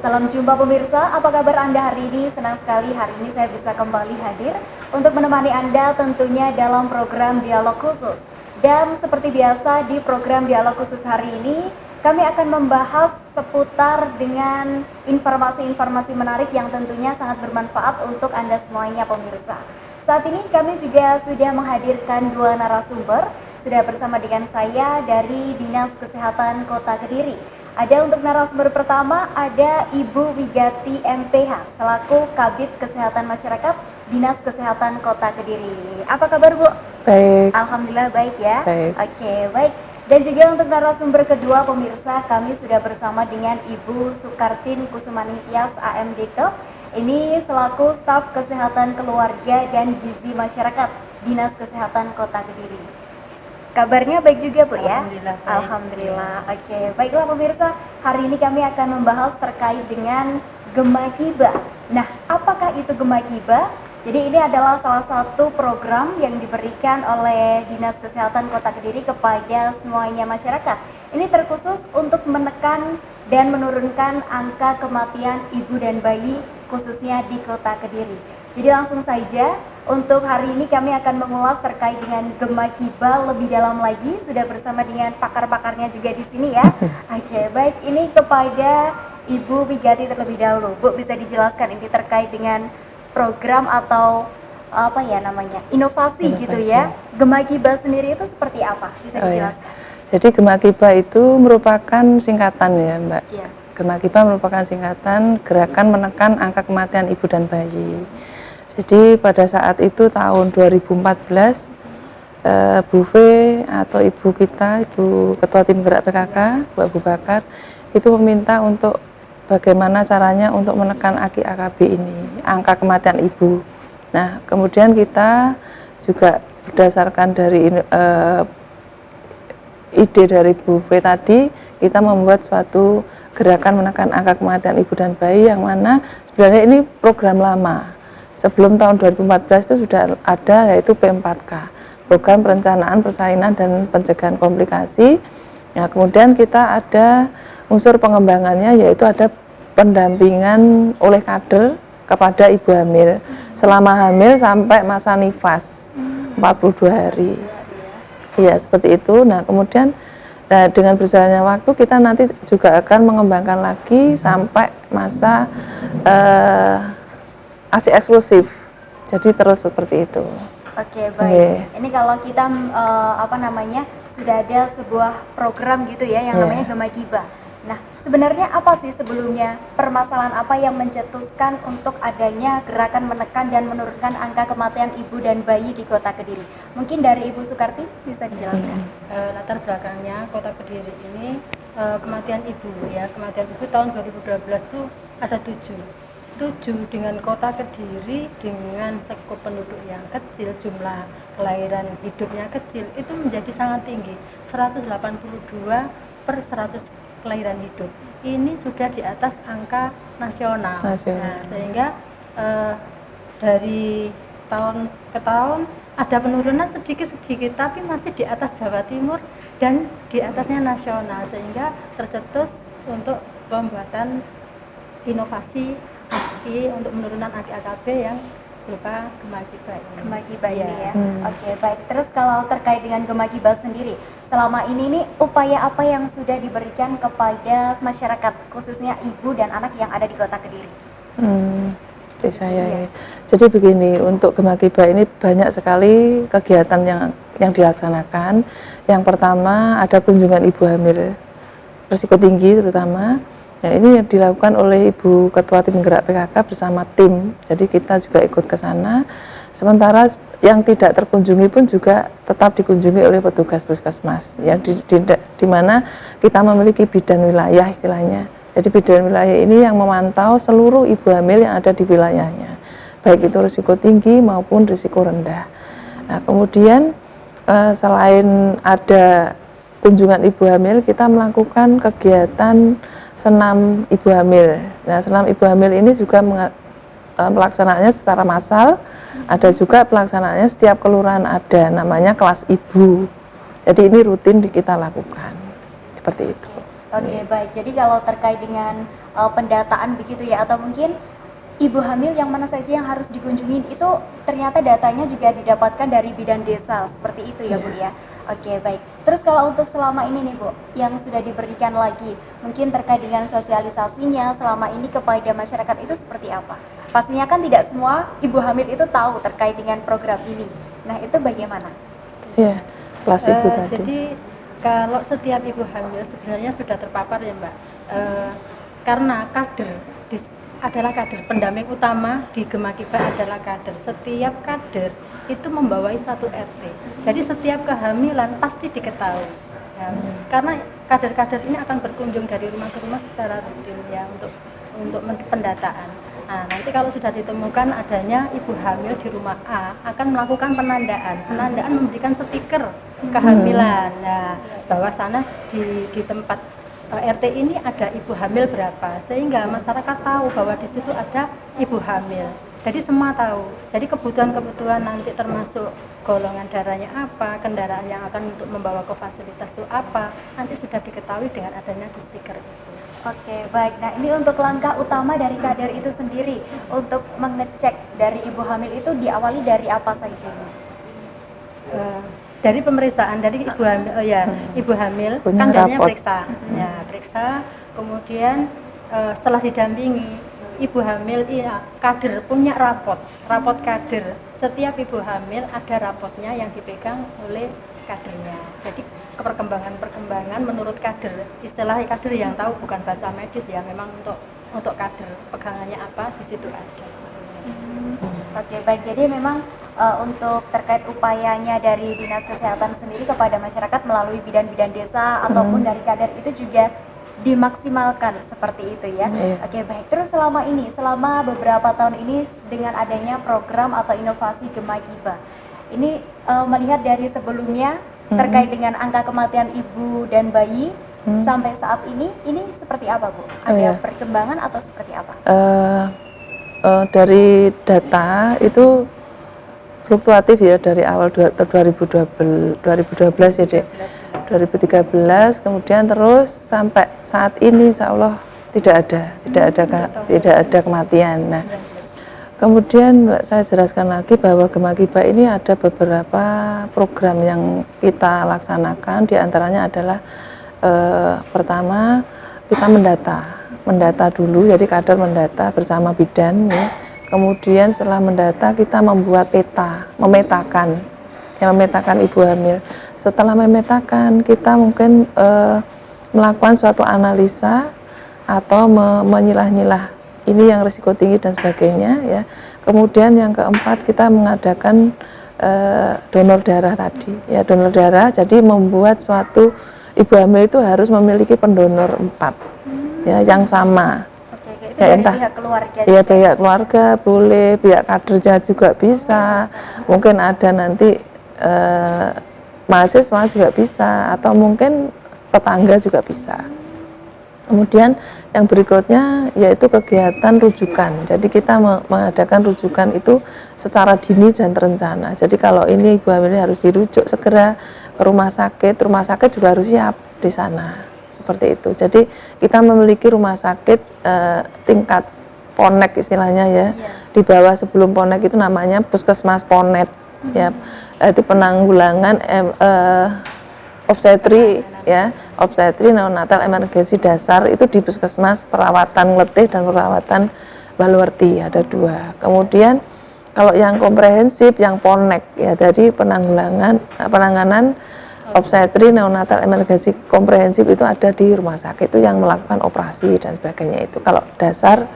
Salam jumpa pemirsa, apa kabar Anda hari ini? Senang sekali hari ini saya bisa kembali hadir untuk menemani Anda tentunya dalam program Dialog Khusus. Dan seperti biasa di program Dialog Khusus hari ini, kami akan membahas seputar dengan informasi-informasi menarik yang tentunya sangat bermanfaat untuk Anda semuanya pemirsa. Saat ini kami juga sudah menghadirkan dua narasumber, sudah bersama dengan saya dari Dinas Kesehatan Kota Kediri. Ada untuk narasumber pertama, ada Ibu Wigati MPH, selaku Kabid Kesehatan Masyarakat Dinas Kesehatan Kota Kediri. Apa kabar Bu? Baik. Alhamdulillah baik ya. Baik. Oke, baik. Dan juga untuk narasumber kedua pemirsa, kami sudah bersama dengan Ibu Sukartin Kusumaningtyas AMDK. Ini selaku Staf Kesehatan Keluarga dan Gizi Masyarakat Dinas Kesehatan Kota Kediri. Kabarnya baik juga Bu ya? Alhamdulillah. Alhamdulillah. Oke, baiklah pemirsa, hari ini kami akan membahas terkait dengan Gemakiba. Nah, apakah itu Gemakiba? Jadi ini adalah salah satu program yang diberikan oleh Dinas Kesehatan Kota Kediri kepada semuanya masyarakat. Ini terkhusus untuk menekan dan menurunkan angka kematian ibu dan bayi khususnya di Kota Kediri. Jadi langsung saja, untuk hari ini kami akan mengulas terkait dengan Gemakiba lebih dalam lagi. Sudah bersama dengan pakar-pakarnya juga di sini ya. Oke, baik. Ini kepada Ibu Wigati terlebih dahulu. Bu, bisa dijelaskan ini terkait dengan program atau apa ya namanya, inovasi gitu ya. Gemakiba sendiri itu seperti apa? Bisa dijelaskan? Jadi Gemakiba itu merupakan singkatan ya Mbak. Iya. Gemakiba merupakan singkatan gerakan menekan angka kematian ibu dan bayi. Jadi pada saat itu tahun 2014 Bu V atau ibu kita, Ibu Ketua Tim Gerak PKK, Bu Abu Bakar, itu meminta untuk bagaimana caranya untuk menekan AKB ini, angka kematian ibu. Nah, kemudian kita juga berdasarkan dari ide dari Bu V tadi, kita membuat suatu gerakan menekan angka kematian ibu dan bayi yang mana sebenarnya ini program lama. Sebelum tahun 2014 itu sudah ada, yaitu P4K, Program Perencanaan Persalinan dan Pencegahan Komplikasi. Nah, kemudian kita ada unsur pengembangannya, yaitu ada pendampingan oleh kader kepada ibu hamil selama hamil sampai masa nifas 42 hari. Iya, seperti itu. Nah, kemudian dengan berjalannya waktu kita nanti juga akan mengembangkan lagi sampai masa ASI eksklusif. Jadi terus seperti itu. Oke, baik. Ini kalau kita sudah ada sebuah program gitu ya yang namanya Gemakiba. Nah, sebenarnya apa sih sebelumnya, permasalahan apa yang mencetuskan untuk adanya gerakan menekan dan menurunkan angka kematian ibu dan bayi di Kota Kediri? Mungkin dari Ibu Sukarti bisa dijelaskan. Latar belakangnya Kota Kediri ini kematian ibu tahun 2012 itu ada 7 dengan Kota Kediri dengan skop penduduk yang kecil, jumlah kelahiran hidupnya kecil, itu menjadi sangat tinggi, 182 per 100 kelahiran hidup. Ini sudah di atas angka nasional. Nah, sehingga dari tahun ke tahun ada penurunan sedikit-sedikit, tapi masih di atas Jawa Timur dan di atasnya nasional, sehingga tercetus untuk pembuatan inovasi untuk menurunkan AKB yang berupa Gemakiba ini ya. Oke, baik. Terus kalau terkait dengan Gemakiba sendiri, selama ini nih upaya apa yang sudah diberikan kepada masyarakat, khususnya ibu dan anak yang ada di Kota Kediri? Jadi begini, untuk Gemakiba ini banyak sekali kegiatan yang dilaksanakan. Yang pertama ada kunjungan ibu hamil risiko tinggi terutama. Nah, ini yang dilakukan oleh Ibu Ketua Tim Gerak PKK bersama tim. Jadi kita juga ikut ke sana. Sementara yang tidak terkunjungi pun juga tetap dikunjungi oleh petugas puskesmas. Ya, di mana kita memiliki bidan wilayah istilahnya. Jadi bidan wilayah ini yang memantau seluruh ibu hamil yang ada di wilayahnya, baik itu risiko tinggi maupun risiko rendah. Nah, kemudian selain ada kunjungan ibu hamil, kita melakukan kegiatan senam ibu hamil. Nah, senam ibu hamil ini juga pelaksanaannya secara massal, ada juga pelaksanaannya setiap kelurahan ada, namanya kelas ibu. Jadi ini rutin kita lakukan, seperti itu. Oke, baik. Jadi kalau terkait dengan pendataan begitu ya, atau mungkin ibu hamil yang mana saja yang harus dikunjungi itu ternyata datanya juga didapatkan dari bidan desa seperti itu ya Bu ya. Oke, baik. Terus kalau untuk selama ini nih Bu, yang sudah diberikan lagi mungkin terkait dengan sosialisasinya selama ini kepada masyarakat itu seperti apa? Pastinya kan tidak semua ibu hamil itu tahu terkait dengan program ini. Nah, itu bagaimana? Iya, kelas ibu tadi. Jadi kalau setiap ibu hamil sebenarnya sudah terpapar ya Mbak, karena adalah kader pendamping utama di Gemakiba adalah kader. Setiap kader itu membawai satu RT. Jadi setiap kehamilan pasti diketahui. Ya, karena kader-kader ini akan berkunjung dari rumah ke rumah secara rutin ya untuk pendataan. Nah, nanti kalau sudah ditemukan adanya ibu hamil di rumah A, akan melakukan penandaan. Penandaan memberikan stiker kehamilan. Nah, bahwa sana di tempat RT ini ada ibu hamil berapa, sehingga masyarakat tahu bahwa di situ ada ibu hamil. Jadi semua tahu. Jadi kebutuhan-kebutuhan nanti termasuk golongan darahnya apa, kendaraan yang akan untuk membawa ke fasilitas itu apa, nanti sudah diketahui dengan adanya di stiker itu. Oke, baik. Nah, ini untuk langkah utama dari kader itu sendiri untuk mengecek dari ibu hamil itu diawali dari apa saja ini? Dari pemeriksaan dari ibu hamil, ibu hamil punya kan jadinya rapot. periksa, ya periksa, kemudian setelah didampingi ibu hamil, kader punya rapot kader. Setiap ibu hamil ada rapotnya yang dipegang oleh kadernya. Jadi perkembangan menurut kader, istilah kader yang tahu bukan bahasa medis ya, memang untuk kader pegangannya apa di situ ada. Oke, baik. Jadi memang untuk terkait upayanya dari Dinas Kesehatan sendiri kepada masyarakat melalui bidan-bidan desa ataupun dari kader itu juga dimaksimalkan seperti itu ya. Oke, baik. Terus selama beberapa tahun ini dengan adanya program atau inovasi Gemakiba, ini melihat dari sebelumnya terkait dengan angka kematian ibu dan bayi sampai saat ini seperti apa Bu? Ada perkembangan atau seperti apa? Dari data itu fluktuatif ya, dari awal 2012 ya Dek, 2013 kemudian terus sampai saat ini insya Allah tidak ada kematian. Nah, kemudian saya jelaskan lagi bahwa Gemakiba ini ada beberapa program yang kita laksanakan, diantaranya adalah pertama kita mendata dulu, jadi kader mendata bersama bidan ya. Kemudian setelah mendata kita membuat memetakan ibu hamil. Setelah memetakan kita mungkin melakukan suatu analisa atau menyilah-nyilah ini yang risiko tinggi dan sebagainya ya. Kemudian yang keempat kita mengadakan donor darah tadi ya, donor darah. Jadi membuat suatu ibu hamil itu harus memiliki pendonor 4 ya yang sama. Itu ya, dari pihak keluarga. Iya, pihak keluarga boleh, pihak kadernya juga bisa. Mungkin ada nanti mahasiswa juga bisa, atau mungkin tetangga juga bisa. Kemudian yang berikutnya yaitu kegiatan rujukan. Jadi kita mengadakan rujukan itu secara dini dan terencana. Jadi kalau ini ibu hamil harus dirujuk segera ke rumah sakit juga harus siap di sana. Seperti itu. Jadi kita memiliki rumah sakit tingkat ponek istilahnya ya. Di bawah sebelum ponek itu namanya puskesmas ponet ya. Itu penanggulangan obstetri ya, obstetri neonatal emergensi dasar itu di puskesmas, perawatan letih dan perawatan balwerti ada 2. Kemudian kalau yang komprehensif yang ponek ya, jadi penanganan obstetri neonatal emergensi komprehensif itu ada di rumah sakit, itu yang melakukan operasi dan sebagainya. Itu kalau dasar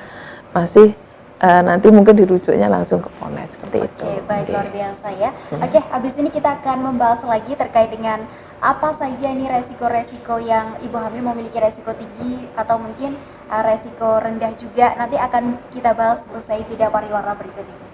masih nanti mungkin dirujuknya langsung ke Ponet seperti itu. Oke, baik, luar biasa ya. Oke, habis ini kita akan membahas lagi terkait dengan apa saja nih resiko-resiko yang ibu hamil memiliki resiko tinggi atau mungkin resiko rendah juga. Nanti akan kita bahas usai jeda pariwara berikut ini.